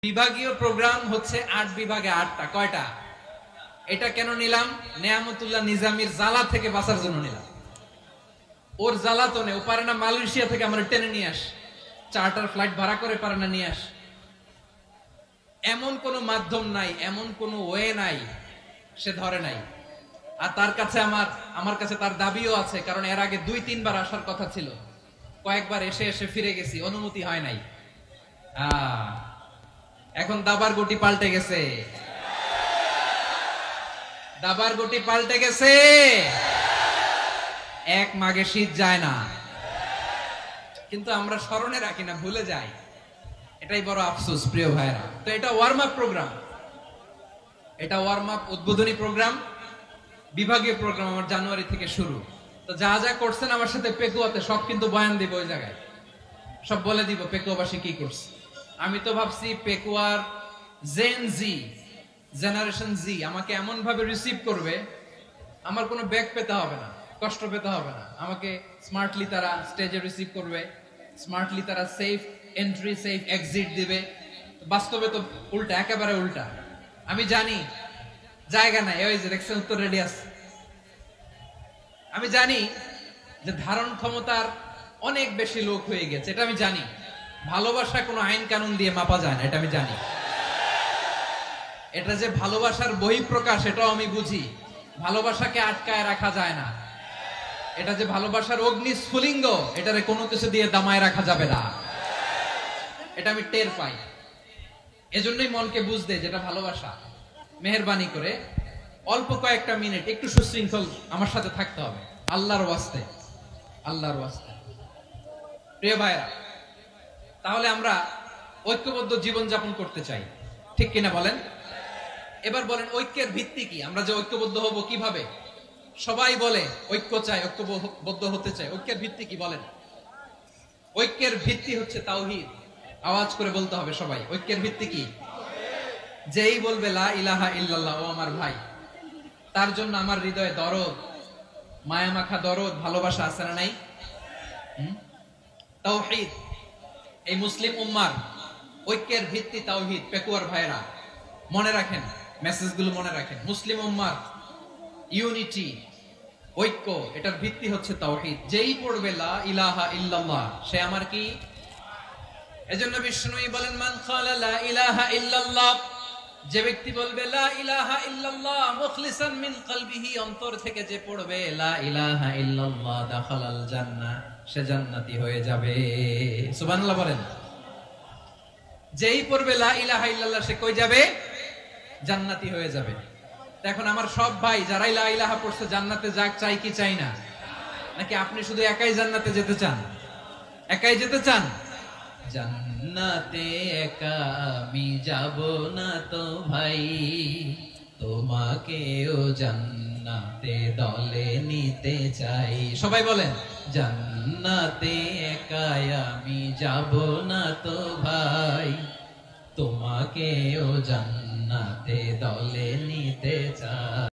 বিভাগীয় প্রোগ্রাম হচ্ছে ৮ বিভাগে ৮টা। কয়টা? এটা কেন নিলাম? নেয়ামতুল্লাহ নিজামীর জ্বালা থেকে বাঁচার জন্য নিলাম। ওর জ্বালাতনে ও পারে না মালয়েশিয়া থেকে আমরা টেনে নিয়ে আস, চার্টার ফ্লাইট ভাড়া করে পারে না নিয়ে আস। এমন কোন মাধ্যম নাই, এমন কোন ওয়ে নাই সে ধরে নাই। আর তার কাছে আমার কাছে তার দাবিও আছে, কারণ এর আগে ২-৩ বার আসার কথা ছিল, কয়েকবার এসে এসে ফিরে গেছি, অনুমতি হয় নাই। এখন দাবার গুটি পাল্টে গেছে, দাবার গুটি পাল্টে গেছে। এক মাঘে শীত যায় না, কিন্তু আমরা স্মরণে রাখি না, ভুলে যাই। এটাই বড় আফসোস প্রিয় ভাইরা। তো এটা ওয়ার্ম আপ প্রোগ্রাম, এটা ওয়ার্ম আপ উদ্বোধনী প্রোগ্রাম, বিভাগীয় প্রোগ্রাম আমার জানুয়ারি থেকে শুরু। তো যা যা করছেন আমার সাথে পেকুয়াতে সব কিন্তু বয়ান দিব, ওই জায়গায় সব বলে দিব পেকুয়াবাসী কি করছে। আমি তো ভাবছি পেকুয়ার জেনারেশন জি আমাকে এমন ভাবে রিসিভ করবে, আমার কোনো ব্যাগ পেতে হবে না, কষ্ট পেতে হবে না। আমাকে স্মার্টলি তারা স্টেজে রিসিভ করবে, স্মার্টলি তারা সেফ এন্ট্রি সেফ এক্সিট দিবে। বাস্তবে তো উল্টা, একেবারে উল্টা। আমি জানি জায়গা নাই, ওই যে দেখছেন উত্তর রেডি আছে। আমি জানি যে ধারণ ক্ষমতার অনেক বেশি লোক হয়ে গেছে, এটা আমি জানি। ভালোবাসা কোনো আইন কানুন দিয়ে মাপা যায় না, এটা আমি জানি। এটা যে ভালোবাসার বহিঃপ্রকাশ, এটাও আমি বুঝি। ভালোবাসাকে আটকায় রাখা যায় না। এটা যে ভালোবাসার অগ্নি স্ফুলিঙ্গ, এটারে কোনো কিছু দিয়ে দামায় রাখা যাবে না, এটা আমি টের পাই। এজন্যই মনকে বুঝতে যেটা ভালোবাসা। মেহেরবানি করে অল্প কয়েকটা মিনিট একটু সুশৃঙ্খল আমার সাথে থাকতে হবে, আল্লাহর ওয়াস্তে, আল্লাহর ওয়াস্তে। প্রিয় ভাইরা, তাহলে আমরা ঐক্যবদ্ধ জীবন যাপন করতে চাই, ঠিক কিনা বলেন? এবার বলেন ঐক্যের ভিত্তি কি? আমরা যে ঐক্যবদ্ধ হব কিভাবে? সবাই বলে ঐক্য চাই, ঐক্যবদ্ধ হতে চাই। ঐক্যের ভিত্তি কি বলেন? ঐক্যের ভিত্তি হচ্ছে তাওহীদ। আওয়াজ করে বলতে হবে সবাই, ঐক্যের ভিত্তি কি? যেই বলবে লা ইলাহা ইল্লাল্লাহ, ও আমার ভাই, তার জন্য আমার হৃদয়ে দরদ, মায়া মাখা দরদ, ভালোবাসা আছে না নাই? তাওহীদ। এই মুসলিম উম্মার ঐক্যের ভিত্তি তাওহীদ। পেকুয়ার ভাইরা মনে রাখেন, মেসেজগুলো মনে রাখেন। মুসলিম উম্মার ইউনিটি, ঐক্য, এটার ভিত্তি হচ্ছে তাওহীদ। যেই পড়বে লা ইলাহা ইল্লাল্লাহ, সে আমার কি? এজন্য বিষ্ণুই বলেন মান ক্বালা লা ইলাহা ইল্লাল্লাহ, যে ব্যক্তি বলবে লা ইলাহা ইল্লাল্লাহ মুখলিসান মিন কলবিহি, অন্তর থেকে যে পড়বে লা ইলাহা ইল্লাল্লাহ, দাখালাল জান্নাহ, সে জান্নাতি হয়ে যাবে। সুবহানাল্লাহ বলেন। যেই পড়বে লা ইলাহা ইল্লাল্লাহ, সে কই যাবে? জান্নাতি হয়ে যাবে। এখন আমার সব ভাই যারাই লা ইলাহা পড়ছে জান্নাতে যাক, চাই কি চাই না? নাকি আপনি শুধু একাই জান্নাতে যেতে চান? একাই যেতে চান? জান্নাতে একা আমি যাব না তো ভাই, তোমাকেও জান্নাতে দলে নিতে চাই। সবাই বলেন জান্নাতে একা আমি যাব না তো ভাই, তোমাকেও জান্নাতে দলে নিতে চাই।